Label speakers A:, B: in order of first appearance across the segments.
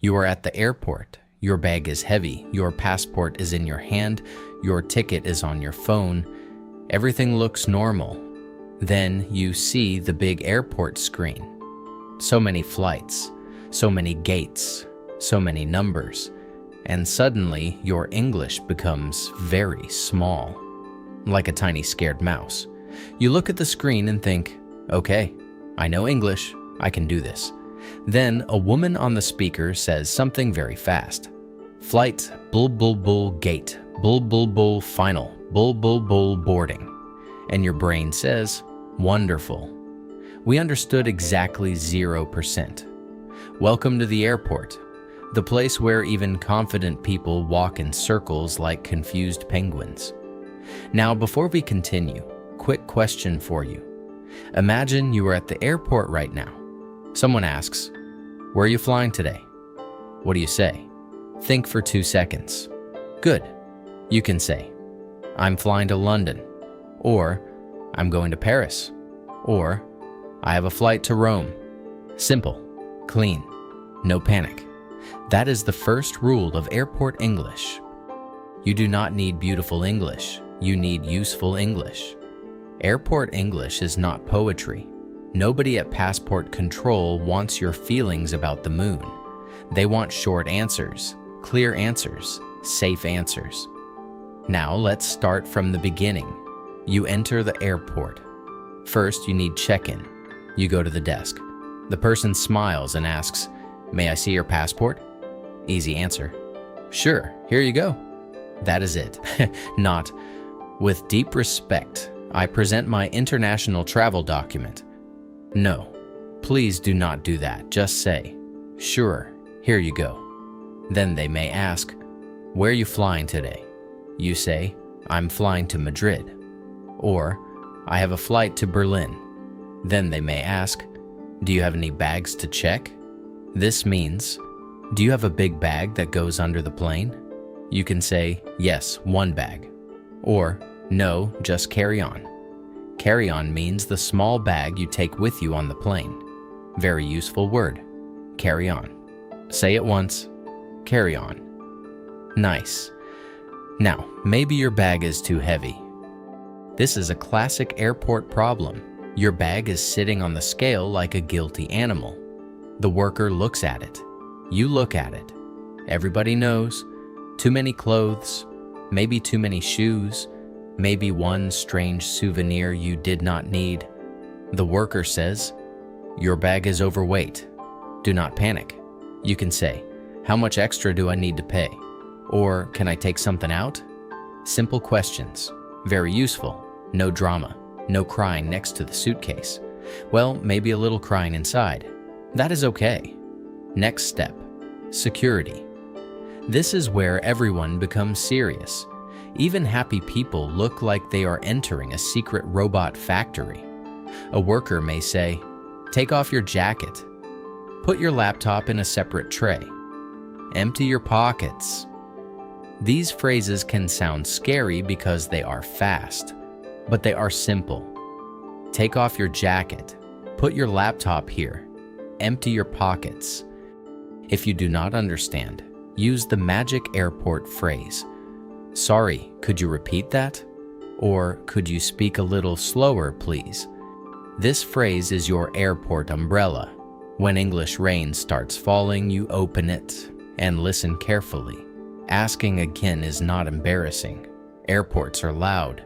A: You are at the airport. Your bag is heavy. Your passport is in your hand. Your ticket is on your phone. Everything looks normal. Then you see the big airport screen. So many flights, so many gates, so many numbers, and suddenly your English becomes very small, like a tiny scared mouse. You look at the screen and think, okay, I know English, I can do this. Then a woman on the speaker says something very fast. Flight, bull bull bull gate, bull bull bull final, bull bull bull boarding. And your brain says, wonderful. We understood exactly 0%. Welcome to the airport, the place where even confident people walk in circles like confused penguins. Now, before we continue, quick question for you. Imagine you are at the airport right now. Someone asks, where are you flying today? What do you say? Think for 2 seconds. Good. You can say, I'm flying to London, or I'm going to Paris, or I have a flight to Rome. Simple, clean, no panic. That is the first rule of airport English. You do not need beautiful English. You need useful English. Airport English is not poetry. Nobody at Passport Control wants your feelings about the moon. They want short answers, clear answers, safe answers. Now let's start from the beginning. You enter the airport. First, you need check-in. You go to the desk. The person smiles and asks, may I see your passport? Easy answer. Sure, here you go. That is it. Not, with deep respect, I present my international travel document. No, please do not do that. Just say, sure, here you go. Then they may ask, where are you flying today? You say, I'm flying to Madrid. Or, I have a flight to Berlin. Then they may ask, do you have any bags to check? This means, do you have a big bag that goes under the plane? You can say, yes, 1 bag. Or, no, just carry on. Carry on means the small bag you take with you on the plane. Very useful word. Carry on. Say it once. Carry on. Nice. Now, maybe your bag is too heavy. This is a classic airport problem. Your bag is sitting on the scale like a guilty animal. The worker looks at it. You look at it. Everybody knows. Too many clothes, maybe too many shoes, maybe one strange souvenir you did not need. The worker says, your bag is overweight. Do not panic. You can say, how much extra do I need to pay? Or can I take something out? Simple questions. Very useful. No drama. No crying next to the suitcase. Well, maybe a little crying inside. That is okay. Next step. Security. This is where everyone becomes serious. Even happy people look like they are entering a secret robot factory. A worker may say, take off your jacket. Put your laptop in a separate tray. Empty your pockets. These phrases can sound scary because they are fast, but they are simple. Take off your jacket. Put your laptop here. Empty your pockets. If you do not understand, use the magic airport phrase. Sorry, could you repeat that? Or could you speak a little slower, please? This phrase is your airport umbrella. When English rain starts falling, you open it and listen carefully. Asking again is not embarrassing. Airports are loud.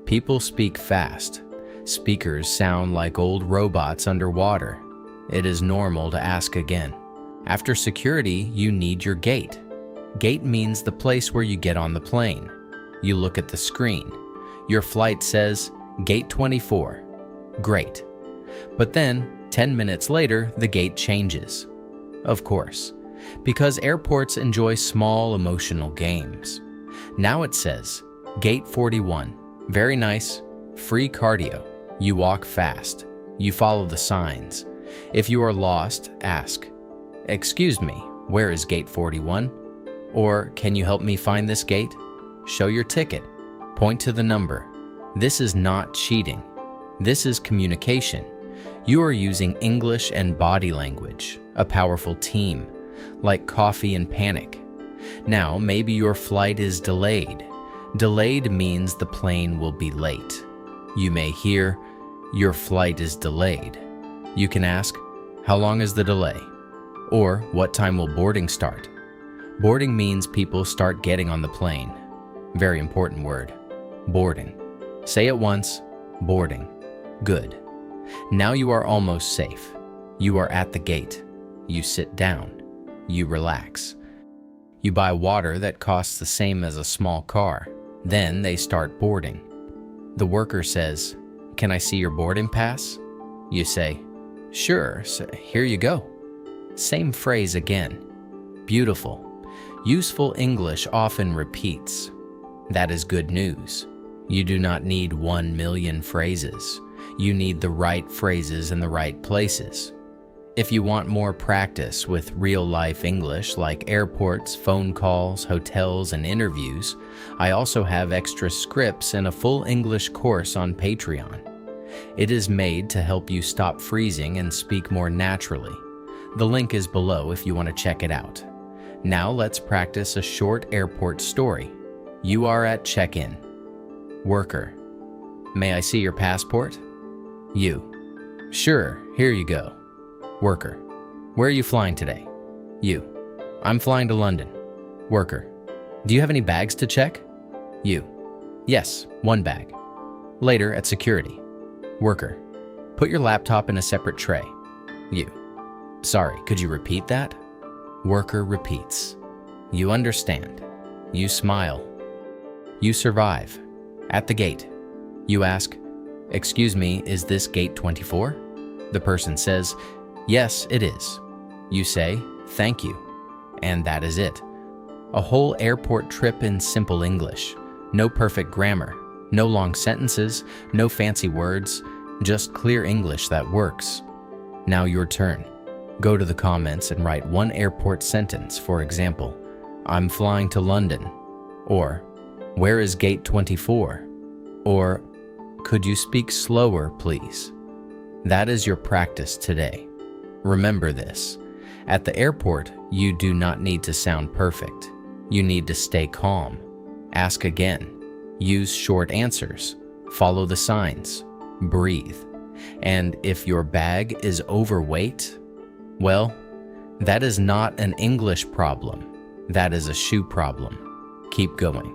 A: People speak fast. Speakers sound like old robots underwater. It is normal to ask again. After security, you need your gate. Gate means the place where you get on the plane. You look at the screen. Your flight says, Gate 24. Great. But then, 10 minutes later, the gate changes. Of course, because airports enjoy small emotional games. Now it says, Gate 41. Very nice. Free cardio. You walk fast. You follow the signs. If you are lost, ask, excuse me, where is Gate 41? Or, can you help me find this gate? Show your ticket. Point to the number. This is not cheating. This is communication. You are using English and body language, a powerful team. like coffee and panic. Now, maybe your flight is delayed. Delayed means the plane will be late. You may hear, "Your flight is delayed." You can ask, "How long is the delay?" Or, "What time will boarding start?" Boarding means people start getting on the plane. Very important word. Boarding. Say it once. Boarding. Good. Now you are almost safe. You are at the gate. You sit down. You relax. You buy water that costs the same as a small car. Then they start boarding. The worker says, "Can I see your boarding pass?" You say, "Sure, so here you go." Same phrase again. Beautiful. Useful English often repeats. That is good news. You do not need 1,000,000 phrases. You need the right phrases in the right places. If you want more practice with real-life English like airports, phone calls, hotels, and interviews, I also have extra scripts and a full English course on Patreon. It is made to help you stop freezing and speak more naturally. The link is below if you want to check it out. Now let's practice a short airport story. You are at check-in. Worker: "May I see your passport?" You: "Sure, here you go." Worker: "Where are you flying today?" You: "I'm flying to London." Worker: "Do you have any bags to check?" You: "Yes, one bag." Later at security. Worker: "Put your laptop in a separate tray." You: "Sorry, could you repeat that?" Worker repeats. You understand. You smile. You survive. At the gate. You ask, "Excuse me, is this gate 24? The person says, "Yes, it is." You say, "Thank you." And that is it. A whole airport trip in simple English. No perfect grammar. No long sentences. No fancy words. Just clear English that works. Now your turn. Go to the comments and write one airport sentence, for example, "I'm flying to London," or "Where is gate 24?" or "Could you speak slower, please?" That is your practice today. Remember this. At the airport, you do not need to sound perfect. You need to stay calm. Ask again. Use short answers. Follow the signs. Breathe. And if your bag is overweight, well, that is not an English problem. That is a shoe problem. Keep going.